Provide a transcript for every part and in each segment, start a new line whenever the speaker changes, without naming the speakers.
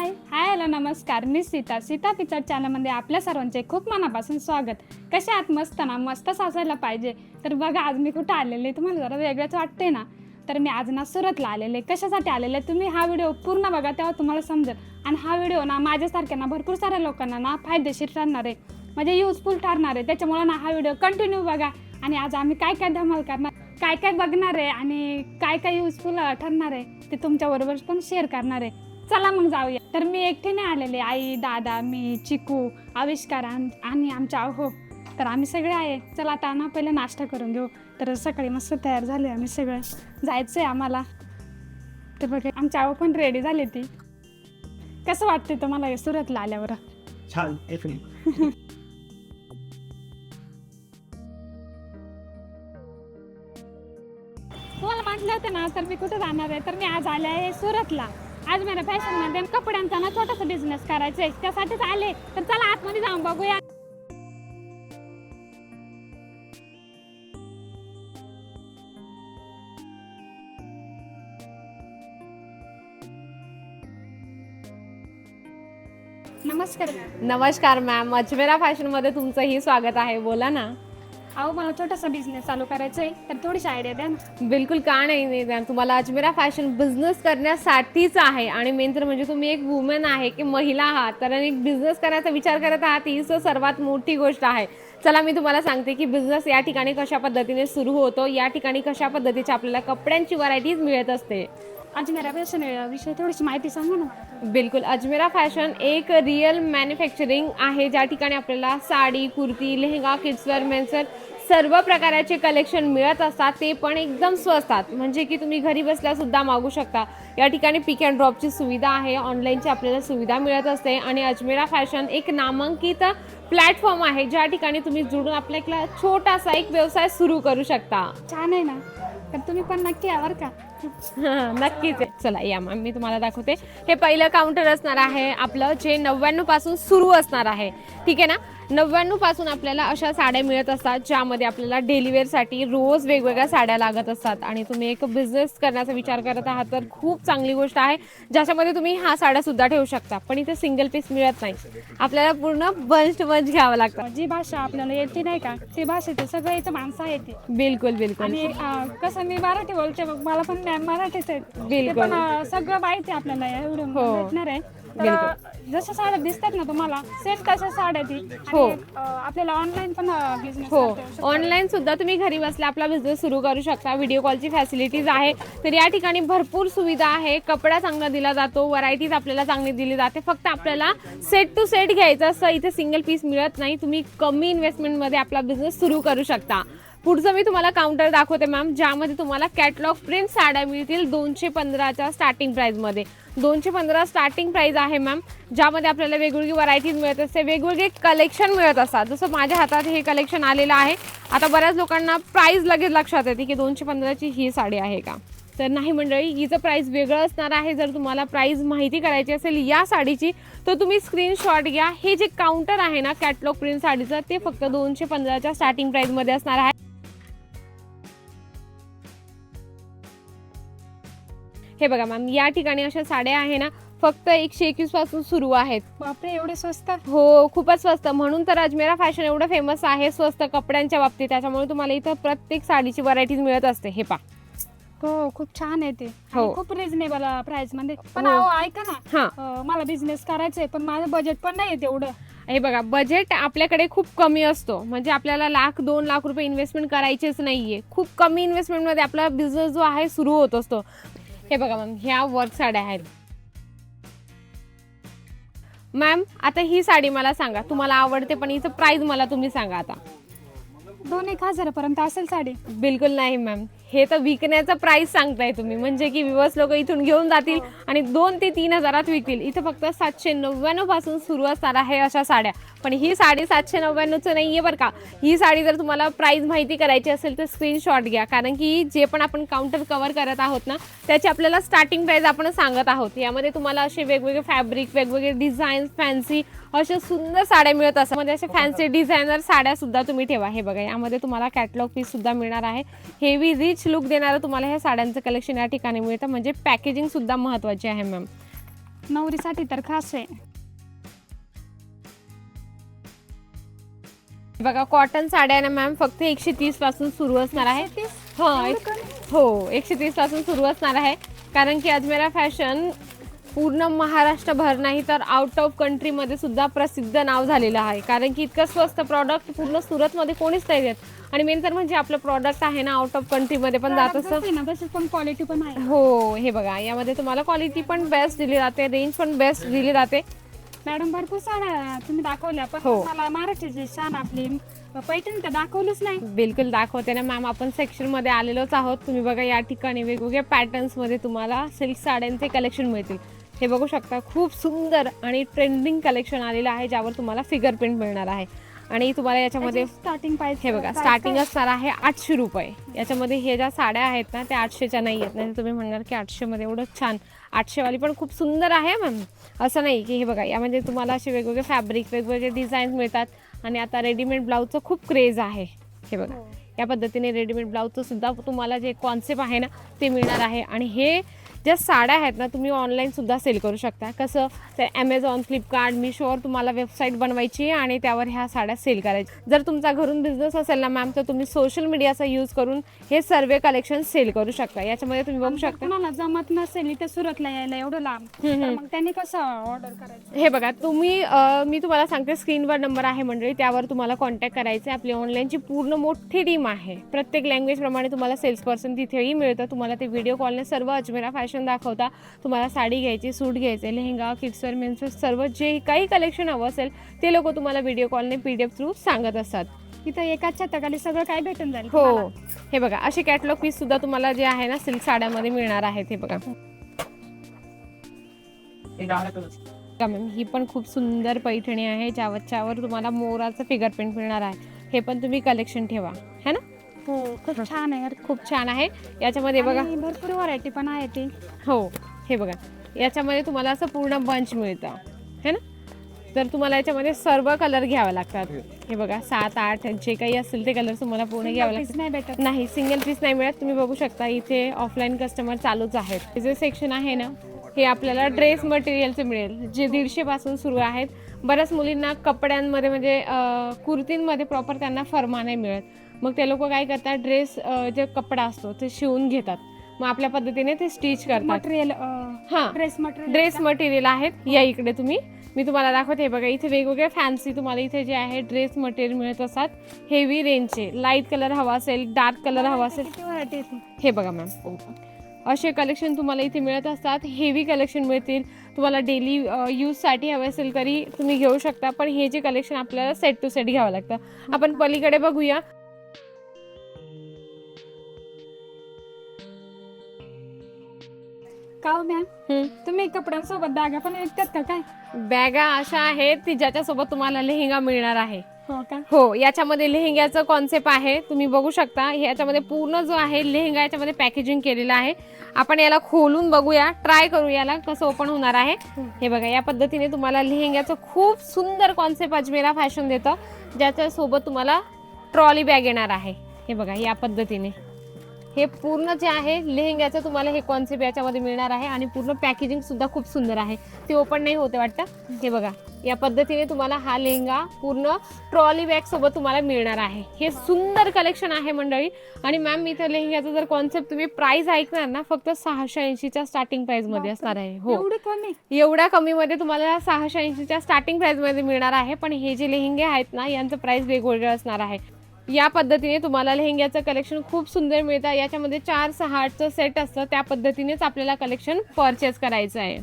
Hello नमस्कार. मी Sita picture चॅनलमध्ये आपल्या सर्वांचे खूप मनापासून स्वागत. कसे आहात? मस्त ना? मस्तच असायला पाहिजे. तर बघा आज मी कुठं आलेले, तुम्हाला जरा वेगळंच वाटते ना. तर मी आज ना सुरतला आलेले. कशासाठी आलेले तुम्ही हा व्हिडिओ पूर्ण बघा, तेव्हा तुम्हाला समजेल. आणि हा व्हिडिओ ना माझ्यासारख्या ना भरपूर साऱ्या लोकांना ना फायदेशीर ठरणार आहे, म्हणजे युजफुल ठरणार आहे. त्याच्यामुळे ना हा व्हिडिओ कंटिन्यू बघा. आणि आज आम्ही काय काय धमाल करणार, काय काय बघणार आहे आणि काय काय युजफुल ठरणार आहे ते तुमच्याबरोबर पण शेअर करणार आहे. चला मग जाऊया. तर मी एकटीने आलेले, आई, दादा, मी, चिकू, आविष्कार आणि आमच्या अहो. तर आम्ही सगळे आहे. चला आता ना पहिले नाश्ता करून घेऊ. तर सकाळी मस्त तयार झाले आम्ही सगळं, जायचं आहे आम्हाला. तर बघा आमच्या अहो पण रेडी झाली. ती कसं वाटते तुम्हाला सुरतला आल्यावर?
छान.
तुम्हाला म्हटलं होतं ना तर मी कुठे जाणार आहे, तर मी आज आले आहे सुरतला. आज मला फॅशनमध्ये कपड्यांचा ना छोटासा बिझनेस करायचा आहे, त्यासाठीच आले. तर चला आतमध्ये जाऊन बघूया. नमस्कार.
नमस्कार मॅम, अजमेरा फॅशनमध्ये तुमचंही स्वागत आहे. बोला ना.
अहो मला छोटासा बिझनेस चालू करायचा आहे, तर थोडीशी आयडिया द्या ना.
बिलकुल का नाही द्या. तुम्हाला अजमेरा फॅशन बिझनेस करण्यासाठीच आहे. आणि मेन तर म्हणजे तुम्ही एक वुमन आहे की महिला आहात, तर एक बिझनेस करायचा विचार करत आहात, हीच सर्वात मोठी गोष्ट आहे. चला मी तुम्हाला सांगते की बिझनेस या ठिकाणी कशा पद्धतीने सुरू होतो, या ठिकाणी कशा पद्धतीची आपल्याला कपड्यांची व्हरायटीज मिळत असते.
अजमेरा फॅशन विषयी थोडीशी माहिती सांगा ना.
बिलकुल. अजमेरा फॅशन एक रिअल मॅन्युफॅक्चरिंग आहे, ज्या ठिकाणी आपल्याला साडी, कुर्ती, लेहंगा, किड्सवेअर, मेन्सवेअर सर्व प्रकाराचे कलेक्शन मिळत असतात. ते पण एकदम स्वस्तात, म्हणजे की तुम्ही घरी बसल्या सुद्धा मागू शकता. या ठिकाणी पिक अँड ड्रॉपची सुविधा आहे, ऑनलाईनची आपल्याला सुविधा मिळत असते. आणि अजमेरा फॅशन एक नामांकित प्लॅटफॉर्म आहे, ज्या ठिकाणी तुम्ही जुळून आपल्या छोटासा एक व्यवसाय सुरू करू शकता.
छान आहे ना? तर तुम्ही पण नक्की यावर का?
नक्कीच. चला या मॅम, मी तुम्हाला दाखवते. हे पहिलं काउंटर असणार आहे आपलं, जे 99 पासून सुरू असणार आहे. ठीक आहे ना? 99 पासून आपल्याला अशा साड्या मिळत असतात, ज्यामध्ये आपल्याला डेलीवेअरसाठी रोज वेगवेगळ्या साड्या लागत असतात. आणि तुम्ही एक बिझनेस करण्याचा विचार करत आहात तर खूप चांगली गोष्ट आहे, ज्याच्यामध्ये तुम्ही ह्या साड्या सुद्धा ठेवू शकता. पण इथे सिंगल पीस मिळत नाही, आपल्याला पूर्ण बंच घ्यावं लागतं.
जी भाषा आपल्याला येते नाही का, ती भाषेत सगळं इथं माणसं आहे ती.
बिलकुल बिलकुल.
आणि कसं मी मराठी बोलते, मग मला पण मराठीच आहे.
बिलकुल.
पण सगळं माहिती आपल्याला या व्हिडिओ भेटणार आहे. जशा साड्या दिसतात ना तुम्हाला, सेम तशा साड्या ती.
हो.
आपल्याला ऑनलाईन पण बिझनेस
हो, ऑनलाईन सुद्धा तुम्ही घरी बसल्या आपला बिझनेस सुरू करू शकता. व्हिडिओ कॉलची फॅसिलिटीज आहे. तर या ठिकाणी भरपूर सुविधा आहे. कपडा चांगला दिला जातो, व्हरायटीज आपल्याला चांगली दिली जाते. फक्त आपल्याला सेट टू सेट घ्यायचं असतं. इथे सिंगल पीस मिळत नाही. तुम्ही कमी इन्व्हेस्टमेंटमध्ये आपला बिझनेस सुरू करू शकता. पुढचं मी तुम्हाला काउंटर दाखवते मॅम, ज्यामध्ये तुम्हाला कॅटलॉग प्रिंट साड्या मिळतील 215च्या स्टार्टिंग प्राईजमध्ये. 215 स्टार्टिंग प्राईज आहे मॅम, ज्यामध्ये आपल्याला वेगवेगळी व्हरायटीज मिळत असते, वेगवेगळे कलेक्शन मिळत असतात. जसं माझ्या हातात हे कलेक्शन आलेलं आहे. आता बऱ्याच लोकांना प्राईज लगेच लक्षात येते की 215ची ही साडी आहे का, तर नाही मंडळी, हिचं प्राईस वेगळं असणार आहे. जर तुम्हाला प्राईस माहिती करायची असेल या साडीची, तर तुम्ही स्क्रीनशॉट घ्या. हे जे काउंटर आहे ना कॅटलॉग प्रिंट साडीचं, ते फक्त 215च्या स्टार्टिंग प्राईजमध्ये असणार आहे. हे बघा मॅम, या ठिकाणी अशा साड्या आहे ना, फक्त 121 पासून सुरू आहेत.
बापरे, एवढे स्वस्त?
हो, खूपच स्वस्त. म्हणून तर अजमेरा फॅशन एवढं फेमस आहे स्वस्त कपड्यांच्या बाबतीत. त्याच्यामुळे तुम्हाला इथं प्रत्येक साडीची व्हरायटीज मिळत असते. हे पहा.
हो, खूप छान आहे ते.
हो.
खूप रिझनेबल प्राइस मध्ये. पण
हो.
ऐका ना, मला बिझनेस करायचंय, पण माझं बजेट पण नाही तेवढं.
हे बघा, बजेट आपल्याकडे खूप कमी असतो. म्हणजे आपल्याला 1,00,000-2 लाख रुपये इन्व्हेस्टमेंट करायचेच नाहीये. खूप कमी इन्व्हेस्टमेंटमध्ये आपला बिझनेस जो आहे सुरू होत असतो. हे बघा मॅम, ह्या वर्क साड्या आहेत. मॅम आता ही साडी मला सांगा, तुम्हाला आवडते, पण हिचं प्राइस मला तुम्ही सांगा आता.
2-1 हजारापर्यंत असेल साडी?
बिलकुल नाही मॅम, हे तर विकण्याचा प्राइस सांगताय तुम्ही, म्हणजे की व्ह्यूअर्स लोक इथून घेऊन जातील आणि 2 ते 3 हजारात विकतील. इथं फक्त 799 पासून सुरू असणार आहे अशा साड्या. पण ही साडी 799चं नाही आहे बरं का. ही साडी जर तुम्हाला प्राइस माहिती करायची असेल तर स्क्रीनशॉट घ्या, कारण की जे पण आपण काउंटर कव्हर करत आहोत ना, त्याची आपल्याला स्टार्टिंग प्राइस आपण सांगत आहोत. यामध्ये तुम्हाला असे वेगवेगळे फॅब्रिक, वेगवेगळे डिझाईन्स, फॅन्सी अशा सुंदर साड्या मिळत असतात. मध्ये असे फॅन्सी डिझायनर साड्या सुद्धा तुम्ही ठेवा. हे बघा, यामध्ये तुम्हाला कॅटलॉग पीस सुद्धा मिळणार आहे. हेवी रिच लुक देणारं तुम्हाला ह्या साड्यांचं कलेक्शन या ठिकाणी मिळतं. म्हणजे पॅकेजिंग सुद्धा महत्त्वाची आहे मॅम.
नवरीसाठी तर खास आहे.
बघा कॉटन साड्या ना मॅम फक्त 130 पासून सुरू असणार आहे. हो 130 पासून सुरू असणार आहे, कारण की अजमेरा फॅशन पूर्ण महाराष्ट्रभर नाही तर आउट ऑफ कंट्रीमध्ये सुद्धा प्रसिद्ध नाव झालेलं आहे. कारण की इतकं स्वस्त प्रॉडक्ट पूर्ण सुरतमध्ये कोणीच नाही देत. आणि मेन तर म्हणजे आपलं प्रॉडक्ट आहे ना आउट ऑफ कंट्रीमध्ये पण जात असतं.
तशी पण क्वालिटी पण आहे.
हो हे बघा यामध्ये तुम्हाला क्वालिटी पण बेस्ट दिली जाते, रेंज पण बेस्ट दिली जाते.
मॅडम भरपूर साड्या तुम्ही दाखवल्या, पण
हो.
मला महाराष्ट्राची शान आपली पैठणी तर दाखवलंच नाही.
बिलकुल दाखवते ना मॅम, आपण सेक्शनमध्ये आलेलोच आहोत. तुम्ही बघा या ठिकाणी वेगवेगळ्या पॅटर्न्समध्ये तुम्हाला सिल्क साड्यांचे कलेक्शन मिळतील. हे बघू शकता खूप सुंदर आणि ट्रेंडिंग कलेक्शन आलेलं आहे, ज्यावर तुम्हाला फिगर प्रिंट मिळणार आहे. आणि तुम्हाला याच्यामध्ये
स्टार्टिंग पाहिजे
हे बघा स्टार्टिंग असणार आहे 800 रुपये. याच्यामध्ये हे ज्या साड्या आहेत ना त्या 800च्या नाही आहेत. नाही तुम्ही म्हणणार की 800मध्ये एवढं छान, 800वाली पण खूप सुंदर आहे मॅम, असं नाही की. हे बघा यामध्ये तुम्हाला असे वेगवेगळे फॅब्रिक वेगवेगळे डिझाईन मिळतात. आणि आता रेडीमेड ब्लाऊजचं खूप क्रेज आहे. हे बघा या पद्धतीने रेडीमेड ब्लाऊजचं सुद्धा तुम्हाला जे कॉन्सेप्ट आहे ना ते मिळणार आहे. आणि हे ज्या साड्या आहेत ना तुम्ही ऑनलाईनसुद्धा सेल करू शकता. कसं तर ॲमेझॉन, फ्लिपकार्ट, मिशोवर तुम्हाला वेबसाईट बनवायची आणि त्यावर ह्या साड्या सेल करायची. जर तुमचा घरून बिझनेस असेल ना मॅम तर तुम्ही सोशल मीडियाचा यूज करून हे सर्व कलेक्शन सेल करू शकता. याच्यामध्ये तुम्ही बघू शकता.
कोणाला जमत नसेल इथे सुरतला यायला एवढं लांब, तर मग त्यांनी कसं ऑर्डर करायचं?
हे बघा तुम्ही मी तुम्हाला सांगते स्क्रीनवर नंबर आहे मंडळी, त्यावर तुम्हाला कॉन्टॅक्ट करायचं आहे. आपली ऑनलाईनची पूर्ण मोठी टीम आहे. प्रत्येक लँग्वेजप्रमाणे तुम्हाला सेल्स पर्सन तिथेही मिळतं. तुम्हाला ते व्हिडिओ कॉलने सर्व अजमेरा फॅशन दाखवता. तुम्हाला साडी घ्यायची, सूट घ्यायचे, लेहंगा, किड्सवेअर, मेन्सवेअर सर्व जे काही कलेक्शन हवं असेल ते लोक तुम्हाला व्हिडिओ कॉलने PDF थ्रू सांगत असतात.
इथं एकाच छताखाली सगळं काय भेटून जाईल
हो
तुम्हाला.
हे बघा असे कॅटलॉग पीस सुद्धा तुम्हाला जे आहे ना सिल्क साड्यामध्ये मिळणार आहेत. हे बघा मॅम ही पण खूप सुंदर पैठणी आहे, ज्यावर तुम्हाला मोराचं फिगर प्रिंट मिळणार आहे. हे पण तुम्ही कलेक्शन ठेवा है ना.
हो खूप छान आहे,
खूप छान आहे. याच्यामध्ये बघा
आणि भरपूर व्हरायटी पण आहे ती.
हो हे बघा याच्यामध्ये तुम्हाला असं पूर्ण बंच मिळतं है ना. तर तुम्हाला याच्यामध्ये सर्व कलर घ्यावे लागतात. हे बघा 7, 8 जे काही असतील ते कलर तुम्हाला पूर्ण घ्यावे लागतात.
नाही भेटत.
नाही सिंगल पीस नाही मिळत. तुम्ही बघू शकता इथे ऑफलाईन कस्टमर चालूच आहेत. हे जे सेक्शन आहे ना हे आपल्याला ड्रेस मटेरियलचं मिळेल, जे 150 पासून सुरू आहेत. बऱ्याच मुलींना कपड्यांमध्ये म्हणजे कुर्तींमध्ये प्रॉपर त्यांना फर्मा नाही मिळत. मग ते लोक काय करतात ड्रेस जे कपडा असतो ते शिवून घेतात, मग आपल्या पद्धतीने ते स्टिच करतात.
मटेरियल
हां ड्रेस मटेरियल आहेत. या इकडे मी तुम्हाला दाखवते. बघा इथे वेगवेगळे फॅन्सी तुम्हाला इथे जे आहे ड्रेस मटेरियल मिळत असतात. हेवी रेंजचे, लाईट कलर हवा असेल, डार्क कलर हवा असेल. हे बघा मॅम असे कलेक्शन तुम्हाला इथे मिळत असतात. हेवी कलेक्शन मिळतील तुम्हाला. डेली यूजसाठी हवे असेल तरी तुम्ही घेऊ शकता, पण हे जे कलेक्शन आपल्याला सेट टू सेट घ्यावं लागतं. आपण पलीकडे बघूया.
का हो मॅम, तुम्ही कपड्यांसोबत बॅगा पण विकतात का काय?
बॅगा अशा आहेत की ज्याच्यासोबत तुम्हाला लेहंगा मिळणार आहे.
हो का?
हो याच्यामध्ये लेहंग्याचं कॉन्सेप्ट आहे. तुम्ही बघू शकता याच्यामध्ये पूर्ण जो आहे लेहंगा याच्यामध्ये पॅकेजिंग केलेलं आहे. आपण याला खोलून बघूया, ट्राय करू याला कसं ओपन होणार आहे. हे बघा या पद्धतीने तुम्हाला लेहंग्याचं खूप सुंदर कॉन्सेप्ट अजमेरा फॅशन देतं, ज्याच्यासोबत तुम्हाला ट्रॉली बॅग येणार आहे. हे बघा या पद्धतीने हे पूर्ण जे आहे लेहंग्याचं तुम्हाला हे कॉन्सेप्ट याच्यामध्ये मिळणार आहे. आणि पूर्ण पॅकेजिंग सुद्धा खूप सुंदर आहे. ते ओपन नाही होते वाटतं. हे बघा या पद्धतीने तुम्हाला हा लेहंगा पूर्ण ट्रॉली बॅग सोबत तुम्हाला मिळणार आहे. हे सुंदर कलेक्शन आहे मंडळी. आणि मॅम इथं लेहंग्याचा जर कॉन्सेप्ट तुम्ही प्राइस ऐकणार ना फक्त 680च्या स्टार्टिंग प्राइस मध्ये असणार आहे. हो एवढ्या कमी मध्ये तुम्हाला 680च्या स्टार्टिंग प्राइस मध्ये मिळणार आहे. पण हे जे लेहंगे आहेत ना यांचं प्राइस वेगवेगळं असणार आहे. या पद्धतीने तुम्हाला लेहंग्याचं कलेक्शन खूप सुंदर मिळतं. याच्यामध्ये 4, 6, 8चं सेट असतं. त्या पद्धतीनेच आपल्याला कलेक्शन परचेस करायचं आहे.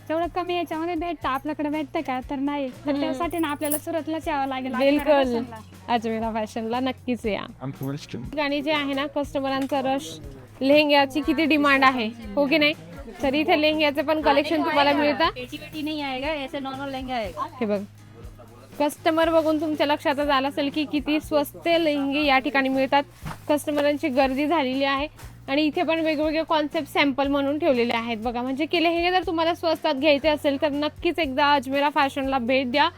तेवढं कमी याच्यामध्ये भेटतं आपल्याकडे भेटतं का? तर नाही. तर त्यासाठी ना आपल्याला सुरतलाच यावं लागेल.
बिलकुल अजमेरा फॅशनला नक्कीच या. आणि जे आहे ना कस्टमरांचा रश, लेहंग्याची किती डिमांड आहे हो की नाही. तर इथे लेहंग्याचं पण कलेक्शन तुम्हाला मिळतं. हे बघ कस्टमर बघून तुमच्या लक्षातच आलं असेल की किती स्वस्त लेहंगे या ठिकाणी मिळतात. कस्टमरांची गर्दी झालेली आहे. आणि इथे पण वेगवेगळे कॉन्सेप्ट सॅम्पल म्हणून ठेवलेले आहेत बघा. म्हणजे की लेहंगे जर तुम्हाला स्वस्तात घ्यायचे असेल तर नक्कीच एकदा अजमेरा फॅशनला भेट द्या.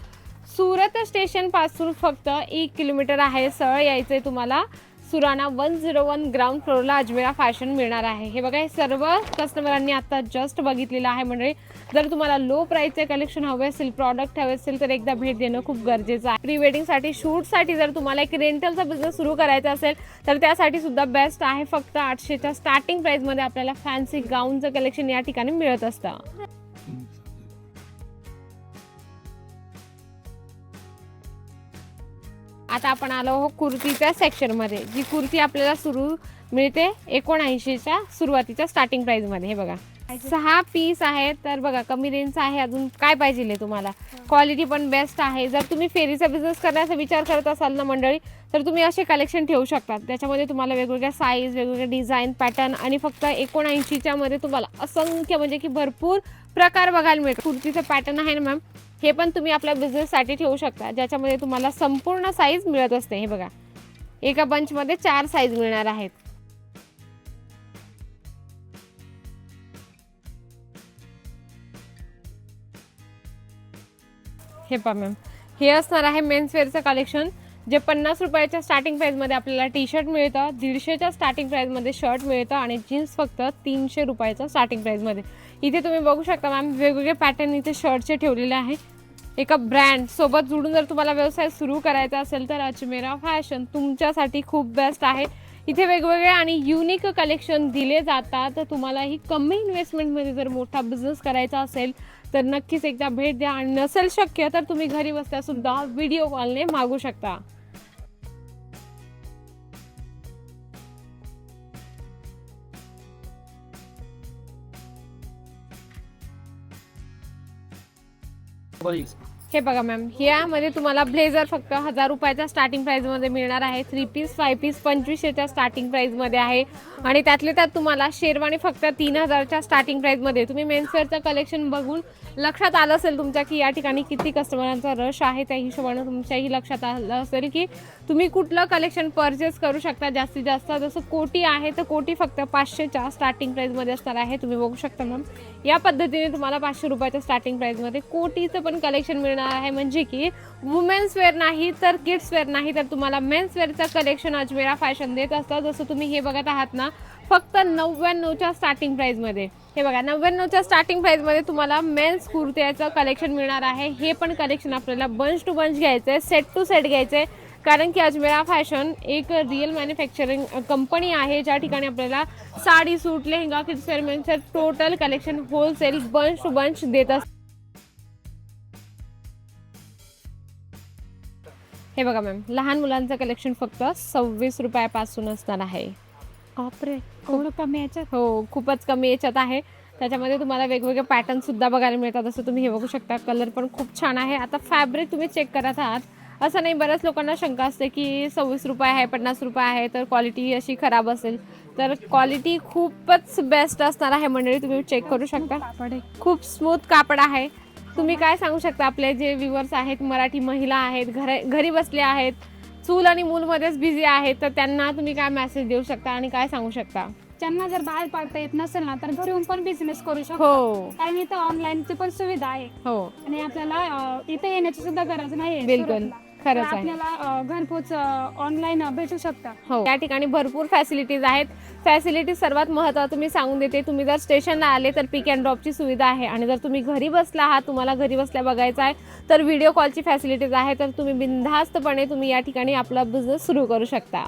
सुरत स्टेशन पासून फक्त 1 किलोमीटर आहे. सरळ यायचंय तुम्हाला सुराणा 101 ग्राउंड फ्लोअरला अजमेरा फॅशन मिळणार आहे. हे बघा, हे सर्व कस्टमरांनी आता जस्ट बघितलेलं आहे. म्हणजे जर तुम्हाला लो प्राईसचे कलेक्शन हवे असेल, प्रॉडक्ट हवे असेल, तर एकदा भेट देणं खूप गरजेचं आहे. प्री वेडिंगसाठी, शूटसाठी जर तुम्हाला एक रेंटलचा बिझनेस सुरू करायचा असेल तर त्यासाठी सुद्धा बेस्ट आहे. फक्त 800च्या स्टार्टिंग प्राईसमध्ये आपल्याला फॅन्सी गाऊनचं कलेक्शन या ठिकाणी मिळत असतं. आता आपण आलो आहोत कुर्तीच्या सेक्शनमध्ये. जी कुर्ती आपल्याला सुरू मिळते 79च्या सुरुवातीच्या स्टार्टिंग प्राइसमध्ये. हे बघा, 6 पीस आहेत. तर बघा, कमी रेंजचा आहे. अजून काय पाहिजे तुम्हाला? क्वालिटी पण बेस्ट आहे. जर तुम्ही फेरीचा बिझनेस करण्याचा विचार करत असाल ना मंडळी, तर तुम्ही असे कलेक्शन ठेवू शकता. त्याच्यामध्ये तुम्हाला वेगवेगळ्या साईज, वेगवेगळे डिझाईन, पॅटर्न आणि फक्त 79च्या मध्ये तुम्हाला असंख्य म्हणजे की भरपूर प्रकार बघायला मिळतात. कुर्तीचं पॅटर्न आहे ना मॅम, हे पण तुम्ही आपल्या बिझनेससाठी ठेवू शकता, ज्याच्यामध्ये तुम्हाला संपूर्ण साईज मिळत असते. हे बघा, एका बंचमध्ये 4 साईज मिळणार आहेत. हे पहा मॅम, हे असणार आहे मेन्सवेअरचं कलेक्शन, जे 50 रुपयाच्या स्टार्टिंग प्राईसमध्ये आपल्याला टी शर्ट मिळतं, 150च्या स्टार्टिंग प्राईसमध्ये शर्ट मिळतं आणि जीन्स फक्त 300 रुपयाच्या स्टार्टिंग प्राईसमध्ये. इथे तुम्ही बघू शकता मॅम, वेगवेगळे पॅटर्न इथे शर्टचे ठेवलेले आहे. एका ब्रँड सोबत जोडून जर तुम्हाला व्यवसाय सुरू करायचा असेल तर अजमेरा फॅशन तुमच्यासाठी खूप बेस्ट आहे. इथे वेगवेगळे आणि युनिक कलेक्शन दिले जातात. तर तुम्हालाही कमी इन्व्हेस्टमेंटमध्ये जर मोठा बिझनेस करायचा असेल तर नक्कीच एकदा भेट द्या. आणि नसेल शक्य तर तुम्ही घरी बसल्या सुद्धा व्हिडिओ कॉलने मागू शकता. हे बघा मॅम, यामध्ये तुम्हाला ब्लेझर फक्त 1000 रुपयाच्या स्टार्टिंग प्राइसमध्ये मिळणार आहे. 3 पीस, 5 पीस 2500च्या स्टार्टिंग प्राइसमध्ये आहे. आणि त्यातले त्यात तुम्हाला शेरवानी फक्त 3000च्या स्टार्टिंग प्राइसमध्ये. तुम्ही मेन्सवेअरचं कलेक्शन बघून लक्षात आलं असेल तुमच्या की या ठिकाणी किती कस्टमरांचा रश आहे. त्या हिशोबाने तुमच्याही लक्षात आलं असेल की तुम्ही कुठलं कलेक्शन परचेस करू शकता जास्तीत जास्त. जसं कोटी आहे तर कोटी फक्त 500च्या स्टार्टिंग प्राइसमध्ये असणार आहे. तुम्ही बघू शकता मॅम, या पद्धतीने तुम्हाला 500 रुपयाच्या स्टार्टिंग प्राइसमध्ये कोटीचं पण कलेक्शन मिळणार आहे. म्हणजे की वुमेन्स वेअर नाही तर किड्स वेअर नाही तर तुम्हाला मेन्स वेअरचं कलेक्शन अजमेरा फॅशन देत असतं. जसं तुम्ही हे बघत आहात ना, फक्त 99च्या स्टार्टिंग प्राइसमध्ये. हे बघा, 99च्या स्टार्टिंग प्राइसमध्ये तुम्हाला मेन्स कुर्त्याचं कलेक्शन मिळणार आहे. हे पण कलेक्शन आपल्याला बंच टू बंच घ्यायचं आहे, सेट टू सेट घ्यायचं आहे. कारण की अजमेरा फॅशन एक रिअल मॅन्युफॅक्चरिंग कंपनी आहे, ज्या ठिकाणी आपल्याला sari, suit, lehenga, kids wear, men's wear total collection wholesale bunch to bunch देत असतं. हे बघा मॅम, लहान मुलांचं कलेक्शन फक्त 26 रुपयापासून असणार आहे.
बापरे, एवढं कमी याच्यात?
हो, खूपच कमी याच्यात आहे. त्याच्यामध्ये तुम्हाला वेगवेगळे पॅटर्न सुद्धा बघायला मिळतात. जसं तुम्ही हे बघू शकता, कलर पण खूप छान आहे. आता फॅब्रिक तुम्ही चेक करत आहात, असं नाही. बऱ्याच लोकांना शंका असते की 26 रुपये आहे, 50 रुपये आहे, तर क्वालिटी अशी खराब असेल. तर क्वालिटी खूपच बेस्ट असणार आहे मंडळी. तुम्ही चेक करू शकता, खूप स्मूथ कापड आहे. तुम्ही काय सांगू शकता, आपले जे व्ह्युअर्स आहेत, मराठी महिला आहेत, घरी बसले आहेत, चूल आणि मूलमध्येच बिझी आहेत, तर त्यांना तुम्ही काय मेसेज देऊ शकता आणि काय सांगू शकता?
ज्यांना जर बाहेर पडता येत नसेल ना, तर घरी येऊन पण बिझनेस करू शकतो.
हो,
आणि इथं ऑनलाईनची पण सुविधा आहे.
हो,
आणि आपल्याला इथे येण्याची सुद्धा गरज नाही.
बिलकुल खरंच आहे.
आपल्याला घरपोच ऑनलाईन भेटू शकता.
हो, या ठिकाणी भरपूर फॅसिलिटीज आहेत. फॅसिलिटीज सर्वात महत्त्वाचं मी सांगून देते, तुम्ही जर स्टेशनला आले तर पिक अँड ड्रॉपची सुविधा आहे. आणि जर तुम्ही घरी बसला आहात, तुम्हाला घरी बसल्या बघायचं आहे, तर व्हिडिओ कॉलची फॅसिलिटीज आहे. तर तुम्ही बिनधास्तपणे तुम्ही या ठिकाणी आपला बिझनेस सुरू करू शकता.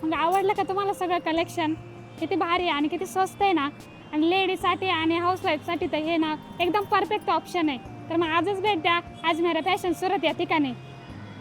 मग आवडलं का तुम्हाला सगळं कलेक्शन? किती भारी आहे आणि किती स्वस्त आहे ना. आणि लेडीजसाठी आणि हाऊसवाईफसाठी तर हे ना एकदम परफेक्ट ऑप्शन आहे. तर मग आजच भेट द्या अजमेरा फॅशन सुरत या ठिकाणी.